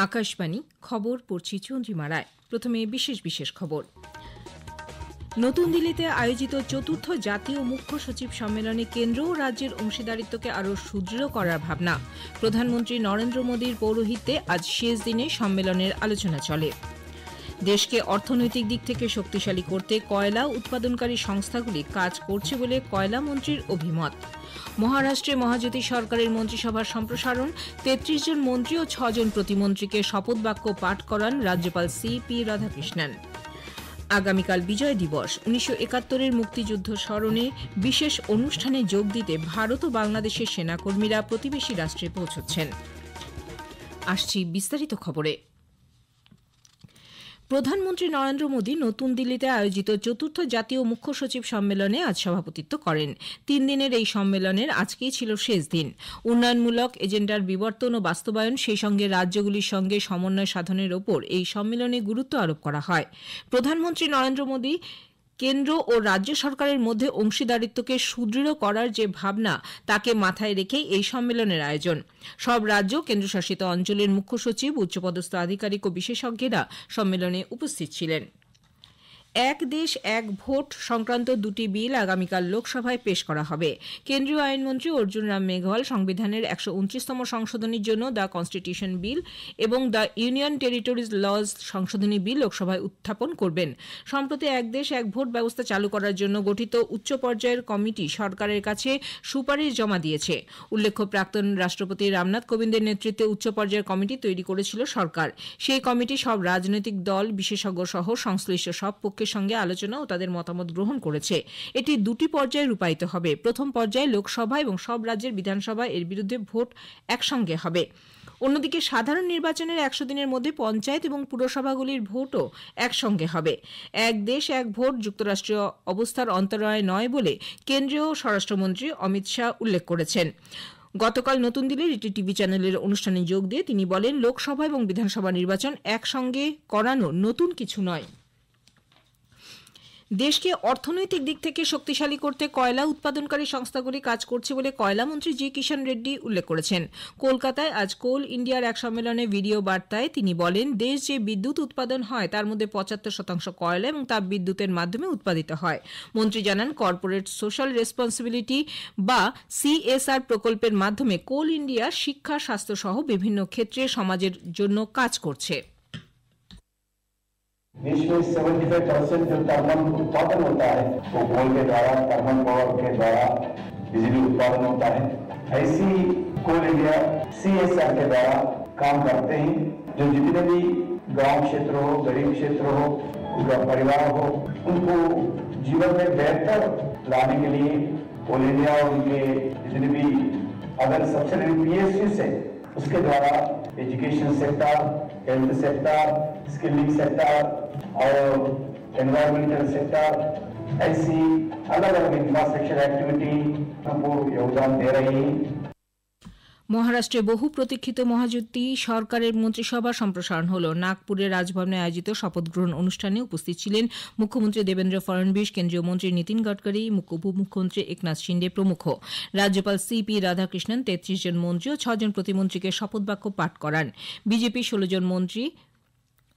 আকাশবাণী খবর পড়ছি চন্দ্রিমা রায়। প্রথমে বিশেষ বিশেষ খবর। নতুন দিল্লিতে আয়োজিত চতুর্থ জাতীয় মুখ্য সচিব সম্মেলনে কেন্দ্র ও রাজ্যের অংশীদারিত্বকে আরও সুদৃঢ় করার ভাবনা। প্রধানমন্ত্রী নরেন্দ্র মোদীর পৌরোহিত্যে আজ শেষ দিনে সম্মেলনের আলোচনা চলে। দেশকে অর্থনৈতিক দিক থেকে শক্তিশালী করতে কয়লা উৎপাদনকারী সংস্থাগুলি কাজ করছে বলে কয়লা মন্ত্রীর অভিমত। মহারাষ্ট্রে মহাজ্যোতি সরকারের মন্ত্রিসভার সম্প্রসারণ, ৩৩ জন মন্ত্রী ও ৬ জন প্রতিমন্ত্রীকে শপথ বাক্য পাঠ করান রাজ্যপাল সি.পি. রাধাকৃষ্ণন। আগামীকাল বিজয় দিবস। ১৯৭১-এর মুক্তিযুদ্ধ স্মরণে বিশেষ অনুষ্ঠানে যোগ দিতে ভারত ও বাংলাদেশের সেনাকর্মীরা প্রতিবেশী রাষ্ট্রে পৌঁছচ্ছেন। আসছি বিস্তারিত খবরে। প্রধানমন্ত্রী নরেন্দ্র মোদী নতুন দিল্লিতে আয়োজিত চতুর্থ জাতীয় মুখ্য সচিব সম্মেলনে আজ সভাপতিত্ব করেন। ৩ দিনের এই সম্মেলনের আজকেই ছিল শেষ দিন। উন্নয়নমূলক এজেন্ডার বিবর্তন ও বাস্তবায়ন, সেই সঙ্গে রাজ্যগুলির সঙ্গে সমন্বয় সাধনের ওপর এই সম্মেলনে গুরুত্ব আরোপ করা হয়। প্রধানমন্ত্রী নরেন্দ্র মোদী কেন্দ্র ও রাজ্য সরকারের মধ্যে অংশীদারিত্বকে সুদৃঢ় করার যে ভাবনা, তাকে মাথায় রেখেই এই সম্মেলনের আয়োজন। সব রাজ্য কেন্দ্রশাসিত অঞ্চলের মুখ্য সচিব, উচ্চপদস্থ আধিকারিক ও বিশেষজ্ঞেরা সম্মেলনে উপস্থিত ছিলেন। এক দেশ এক ভোট সংক্রান্ত দুটি বিল আগামীকাল লোকসভায় পেশ করা হবে। কেন্দ্রীয় আইনমন্ত্রী অর্জুন রাম মেঘওয়াল সংবিধানের ১২৯তম সংশোধনীর জন্য দ্য কনস্টিটিউশন বিল এবং দ্য ইউনিয়ন টেরিটরিজ লজ সংশোধনী বিল লোকসভায় উত্থাপন করবেন। সম্প্রতি এক দেশ এক ভোট ব্যবস্থা চালু করার জন্য গঠিত উচ্চ পর্যায়ের কমিটি সরকারের কাছে সুপারিশ জমা দিয়েছে। উল্লেখ্য, প্রাক্তন রাষ্ট্রপতি রামনাথ কোবিন্দের নেতৃত্বে উচ্চ পর্যায়ের কমিটি তৈরি করেছিল সরকার। সেই কমিটি সব রাজনৈতিক দল, বিশেষজ্ঞ সহ সংশ্লিষ্ট সব সঙ্গে আলোচনা ও তাদের মতামত গ্রহণ করেছে। এটি দুটি পর্যায়ে রূপায়িত হবে। প্রথম পর্যায়ে লোকসভা এবং সব রাজ্যের বিধানসভা এর বিরুদ্ধে ভোট একসঙ্গে হবে। অন্যদিকে সাধারণ নির্বাচনের ১০০ দিনের মধ্যে পঞ্চায়েত এবং পুরসভাগুলির ভোটও একসঙ্গে হবে। এক দেশ এক ভোট যুক্তরাষ্ট্রীয় অবস্থার অন্তরায় নয় বলে কেন্দ্রীয় স্বরাষ্ট্রমন্ত্রী অমিত শাহ উল্লেখ করেছেন। গতকাল নতুন দিল্লির একটি টিভি চ্যানেলের অনুষ্ঠানে যোগ দিয়ে তিনি বলেন, লোকসভা এবং বিধানসভা নির্বাচন একসঙ্গে করানো নতুন কিছু নয়। দেশকে অর্থনৈতিক দিক থেকে শক্তিশালী করতে কয়লা উৎপাদনকারী সংস্থাগুলি কাজ করছে বলে কয়লামন্ত্রী জি কিষাণ রেড্ডি উল্লেখ করেছেন। কলকাতায় আজ কোল ইন্ডিয়ার এক সম্মেলনে ভিডিও বার্তায় তিনি বলেন, দেশ যে বিদ্যুৎ উৎপাদন হয় তার মধ্যে ৭৫% কয়লা এবং তাপ বিদ্যুতের মাধ্যমে উৎপাদিত হয়। মন্ত্রী জানান, কর্পোরেট সোশ্যাল রেসপন্সিবিলিটি বা CSR প্রকল্পের মাধ্যমে কোল ইন্ডিয়া শিক্ষা, স্বাস্থ্য সহ বিভিন্ন ক্ষেত্রে সমাজের জন্য কাজ করছে। देश में 75% जो थर्मल उत्पादन होता है वो कोल के द्वारा, थर्मल पावर के द्वारा बिजली उत्पादन होता है। ऐसी कोल इंडिया CSR के द्वारा काम करते हैं। जो जितने भी गांव क्षेत्र हो, गरीब क्षेत्र हो, उनका परिवार हो, उनको जीवन में बेहतर लाने के लिए कोल इंडिया और उनके जितने भी अदर सब्सिडरी PSUs है उसके द्वारा education sector, health sector, skilling sector और एनवायरमेंटल सेक्टर, ऐसी अलग अलग इंफ्रास्ट्रक्चर एक्टिविटी को योगदान दे रही है। মহারাষ্ট্রে বহু প্রতীক্ষিত মহাজ্যোতি সরকারের মন্ত্রিসভা সম্প্রসারণ হল। নাগপুরের রাজভবনে আয়োজিত শপথ গ্রহণ অনুষ্ঠানে উপস্থিত ছিলেন মুখ্যমন্ত্রী দেবেন্দ্র ফড়নবিস, কেন্দ্রীয় মন্ত্রী নীতিন গডকরি, উপমুখ্যমন্ত্রী একনাথ শিন্ডে প্রমুখ। রাজ্যপাল সি.পি. রাধাকৃষ্ণন ৩৩ জন মন্ত্রী ও ৬ জন প্রতিমন্ত্রীকে শপথ বাক্য পাঠ করান। বিজেপি ১৬ জন মন্ত্রী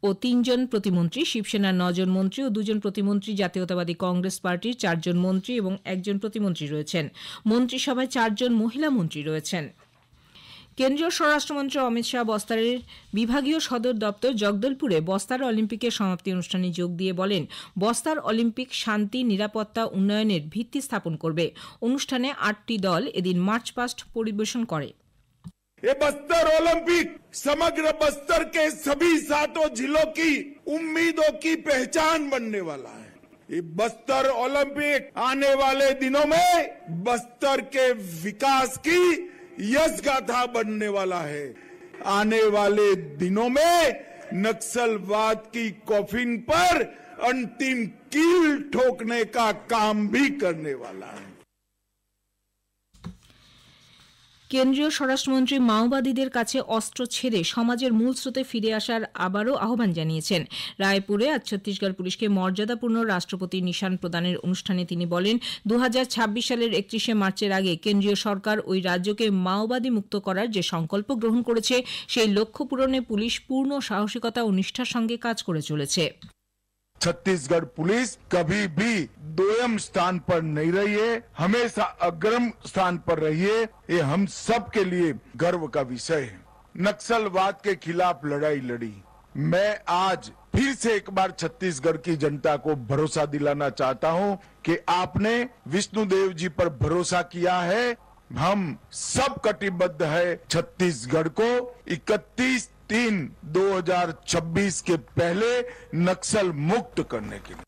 ও ৩ জন প্রতিমন্ত্রী, শিবসেনার ৯ জন মন্ত্রী ও ২ জন প্রতিমন্ত্রী, জাতীয়তাবাদী কংগ্রেস পার্টির ৪ জন মন্ত্রী এবং ১ জন প্রতিমন্ত্রী রয়েছেন। মন্ত্রিসভায় ৪ জন মহিলা মন্ত্রী রয়েছেন। কেন্দ্রীয় স্বরাষ্ট্রমন্ত্রী অমিত শাহ বস্তারের বিভাগীয় সদর দপ্তর জগদলপুরে বস্তার অলিম্পিকের সমাপ্তি অনুষ্ঠানে যোগ দিয়ে বলেন, বস্তার অলিম্পিক শান্তি, নিরাপত্তা, উন্নয়নের ভিত্তি স্থাপন করবে। অনুষ্ঠানে ৮টি দল এদিন মার্চ পাস্ট পরিবেশন করে। ये बस्तर ओलंपिक समग्र बस्तर के सभी 7 जिलों की उम्मीदों की पहचान बनने वाला है। ये बस्तर ओलंपिक आने वाले दिनों में बस्तर के विकास की यश गाथा बनने वाला है। आने वाले दिनों में नक्सलवाद की कॉफिन पर अंतिम कील ठोकने का काम भी करने वाला है। কেন্দ্রীয় স্বরাষ্ট্রমন্ত্রী মাওবাদীদের কাছে অস্ত্র ছেড়ে সমাজের মূল স্রোতে ফিরে আসার আবারও আহ্বান জানিয়েছেন। রায়পুরে আজ ছত্তিশগড় পুলিশকে মর্যাদাপূর্ণ রাষ্ট্রপতি নিশান প্রদানের অনুষ্ঠানে তিনি বলেন, 2026 সালের 31 মার্চের আগে কেন্দ্রীয় সরকার ওই রাজ্যকে মাওবাদী মুক্ত করার যে সংকল্প গ্রহণ করেছে সেই লক্ষ্য পূরণে পুলিশ পূর্ণ সাহসিকতা ও নিষ্ঠার সঙ্গে কাজ করে চলেছে। छत्तीसगढ़ पुलिस कभी भी दोयम स्थान पर नहीं रही है, हमेशा अग्रम स्थान पर रही है। ये हम सब के लिए गर्व का विषय है। नक्सलवाद के खिलाफ लड़ाई लड़ी। मैं आज फिर से एक बार छत्तीसगढ़ की जनता को भरोसा दिलाना चाहता हूं कि आपने विष्णुदेव जी पर भरोसा किया है। हम सब कटिबद्ध है छत्तीसगढ़ को 31/3/2026 के पहले नक्सल मुक्त करने के लिए।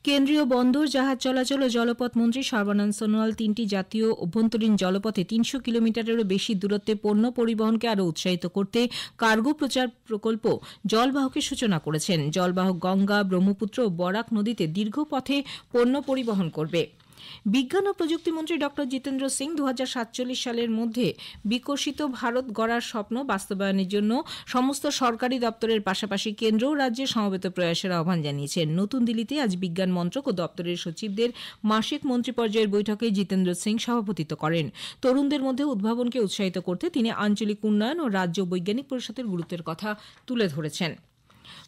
কেন্দ্রীয় বন্দর জাহাজ চলাচল ও জলপথ মন্ত্রী সর্বানন্দ সোনোয়াল 3টি জাতীয় অভ্যন্তরীণ জলপথে 300 কিলোমিটারেরও বেশি দূরত্বে পণ্য পরিবহনকে আরও উৎসাহিত করতে কার্গো প্রচার প্রকল্প জলবাহকের সূচনা করেছেন। জলবাহক গঙ্গা, ব্রহ্মপুত্র ও বরাক নদীতে দীর্ঘ পথে পণ্য পরিবহন করবে। বিজ্ঞান ও প্রযুক্তি মন্ত্রী ড জিতেন্দ্র সিং 2047 সালের মধ্যে বিকশিত ভারত গড়ার স্বপ্ন বাস্তবায়নের জন্য সমস্ত সরকারি দপ্তরের পাশাপাশি কেন্দ্র ও রাজ্যের সমবেত প্রয়াসের আহ্বান জানিয়েছেন। নতুন দিল্লিতে আজ বিজ্ঞান মন্ত্রক ও দপ্তরের সচিবদের মাসিক মন্ত্রী পর্যায়ের বৈঠকে জিতেন্দ্র সিং সভাপতিত্ব করেন। তরুণদের মধ্যে উদ্ভাবনকে উৎসাহিত করতে তিনি আঞ্চলিক উন্নয়ন ও রাজ্য বৈজ্ঞানিক পরিষদের গুরুত্বের কথা তুলে ধরেছেন।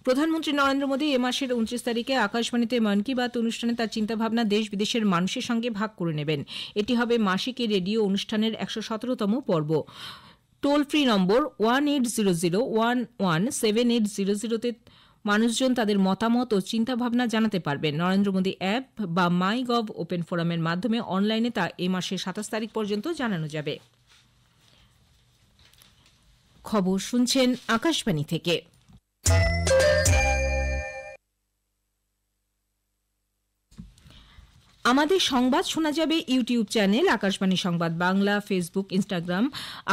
প্রধানমন্ত্রী নরেন্দ্র মোদী এ মাসের 29 তারিখে আকাশবাণীতে মন কি বাত অনুষ্ঠানে তার চিন্তাভাবনা দেশ বিদেশের মানুষের সঙ্গে ভাগ করে নেবেন। এটি হবে মাসিক এই রেডিও অনুষ্ঠানের 117তম পর্ব। টোল ফ্রি নম্বর 1800117800 তে মানুষজন তাদের মতামত ও চিন্তাভাবনা জানাতে পারবেন। নরেন্দ্র মোদী অ্যাপ বা মাই গভ ওপেন ফোরামের মাধ্যমে অনলাইনে তা এ মাসের 27 তারিখ পর্যন্ত জানানো যাবে। খবর শুনছেন আকাশবাণী থেকে। আমাদের সংবাদ শোনা যাবে ইউটিউব চ্যানেল আকাশবাণী সংবাদ বাংলা, ফেসবুক, ইনস্টাগ্রাম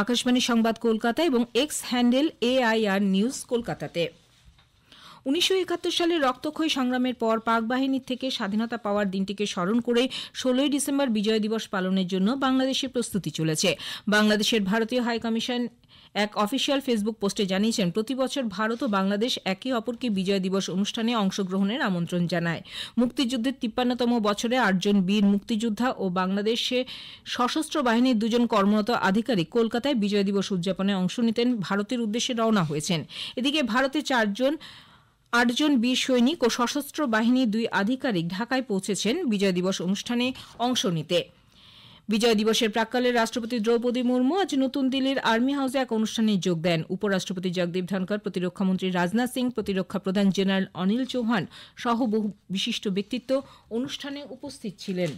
আকাশবাণী সংবাদ কলকাতা এবং এক্স হ্যান্ডেল AIR নিউজ কলকাতাতে। 1971 সালে রক্তক্ষয়ী সংগ্রামের পর পাক বাহিনীর থেকে স্বাধীনতা পাওয়ার দিনটিকে স্মরণ করে 16 ডিসেম্বর বিজয় দিবস পালনের জন্য বাংলাদেশের প্রস্তুতি চলেছে। বাংলাদেশের ভারতীয় হাইকমিশন এক অফিসিয়াল ফেসবুক পোস্টে জানিয়েছেন, প্রতি বছর ভারত ও বাংলাদেশ একে অপরকে বিজয় দিবস অনুষ্ঠানে অংশগ্রহণের আমন্ত্রণ জানায়। মুক্তিযুদ্ধের 53তম বছরে 8 জন বীর মুক্তিযোদ্ধা ও বাংলাদেশে সশস্ত্র বাহিনীর 2 জন কর্মরত আধিকারিক কলকাতায় বিজয় দিবস উদযাপনে অংশ নিতেন ভারতের উদ্দেশ্যে রওনা হয়েছেন। এদিকে ভারতে 8 জন বীর সৈনিক ও সশস্ত্র বাহিনীর 2 আধিকারিক ঢাকায় পৌঁছেছেন বিজয় দিবস অনুষ্ঠানে অংশ নিতে। বিজয় দিবসের প্রাক্কালে রাষ্ট্রপতি দ্রৌপদী মুর্মু আজ নতুন দিল্লির আর্মি হাউসে এক অনুষ্ঠানে যোগ দেন। উপরাষ্ট্রপতি জগদীপ ধনখড়, প্রতিরক্ষামন্ত্রী রাজনাথ সিং, প্রতিরক্ষা প্রধান জেনারেল অনিল চৌহান সহ বহু বিশিষ্ট ব্যক্তিত্ব অনুষ্ঠানে উপস্থিত ছিলেন।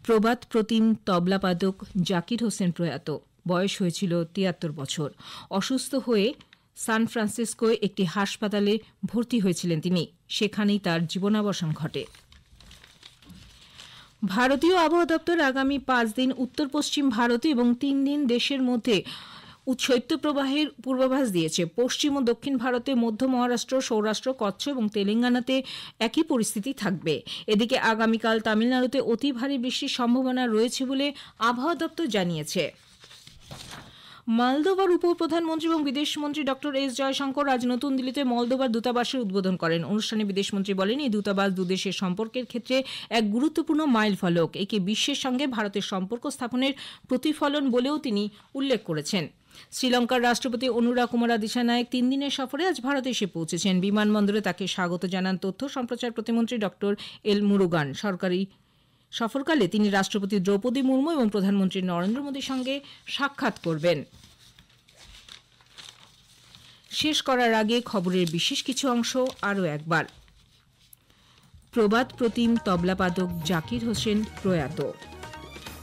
প্রবাদ প্রতিম তবলাবাদক জাকির হোসেন প্রয়াত। বয়স হয়েছিল 73 বছর। অসুস্থ হয়ে সান ফ্রান্সিসকোয় একটি হাসপাতালে ভর্তি হয়েছিলেন তিনি। সেখানেই তার জীবনাবসান ঘটে। ভারতীয় আবহাওয়া দপ্তর আগামী 5 দিন উত্তর পশ্চিম ভারতে এবং 3 দিন দেশের মধ্যে শৈত্যপ্রবাহের পূর্বাভাস দিয়েছে। পশ্চিম ও দক্ষিণ ভারতে, মধ্য মহারাষ্ট্র, সৌরাষ্ট্র, কচ্ছ এবং তেলেঙ্গানাতে একই পরিস্থিতি থাকবে। এদিকে আগামীকাল তামিলনাড়ুতে অতি ভারী বৃষ্টির সম্ভাবনা রয়েছে বলে আবহাওয়া দপ্তর জানিয়েছে। মলদোভার উপপ্রধানমন্ত্রী এবং বিদেশমন্ত্রী ড এস জয়শঙ্কর আজ নতুন দিল্লিতে মলদোভার দূতাবাসের উদ্বোধন করেন। অনুষ্ঠানে বিদেশমন্ত্রী বলেন, এই দূতাবাস দুদেশের সম্পর্কের ক্ষেত্রে এক গুরুত্বপূর্ণ মাইল ফলক। একে বিশ্বের সঙ্গে ভারতের সম্পর্ক স্থাপনের প্রতিফলন বলেও তিনি উল্লেখ করেছেন। শ্রীলঙ্কার রাষ্ট্রপতি অনুরা কুমারা দিশানায়েক 3 দিনের সফরে আজ ভারতে এসে পৌঁছেছেন। বিমানবন্দরে তাকে স্বাগত জানান তথ্য সম্প্রচার প্রতিমন্ত্রী ড এল মুরুগান। সরকারি সফরকালে তিনি রাষ্ট্রপতি দ্রৌপদী মুর্মু এবং প্রধানমন্ত্রী নরেন্দ্র মোদীর সঙ্গে সাক্ষাৎ করবেন। শেষ করার আগে খবরের বিশেষ কিছু অংশ আরও একবার। প্রবাদ প্রতিম তবলাবাদক জাকির হোসেন প্রয়াত।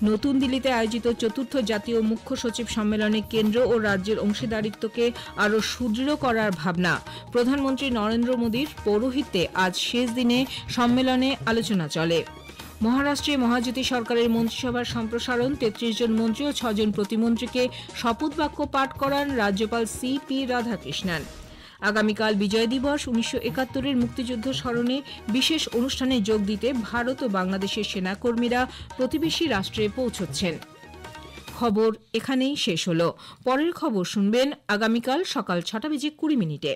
নতুন দিল্লিতে আয়োজিত 4র্থ জাতীয় মুখ্য সচিব সম্মেলনে কেন্দ্র ও রাজ্যের অংশীদারিত্বকে আরও সুদৃঢ় করার ভাবনা। প্রধানমন্ত্রী নরেন্দ্র মোদীর পৌরোহিত্যে আজ শেষ দিনে সম্মেলনে আলোচনা চলে। মহারাষ্ট্রে মহাজ্যোতি সরকারের মন্ত্রিসভার সম্প্রসারণ, 33 জন মন্ত্রী ও 6 জন প্রতিমন্ত্রীকে শপথ বাক্য পাঠ করান রাজ্যপাল CP রাধাকৃষ্ণন। আগামীকাল বিজয় দিবস 1971-এর মুক্তিযুদ্ধ স্মরণে বিশেষ অনুষ্ঠানে যোগ দিতে ভারত ও বাংলাদেশের সেনাকর্মীরা প্রতিবেশী রাষ্ট্রে পৌঁছচ্ছেন। খবর এখানেই শেষ হলো। পরের খবর শুনবেন আগামীকাল সকাল 6:20 মিনিটে।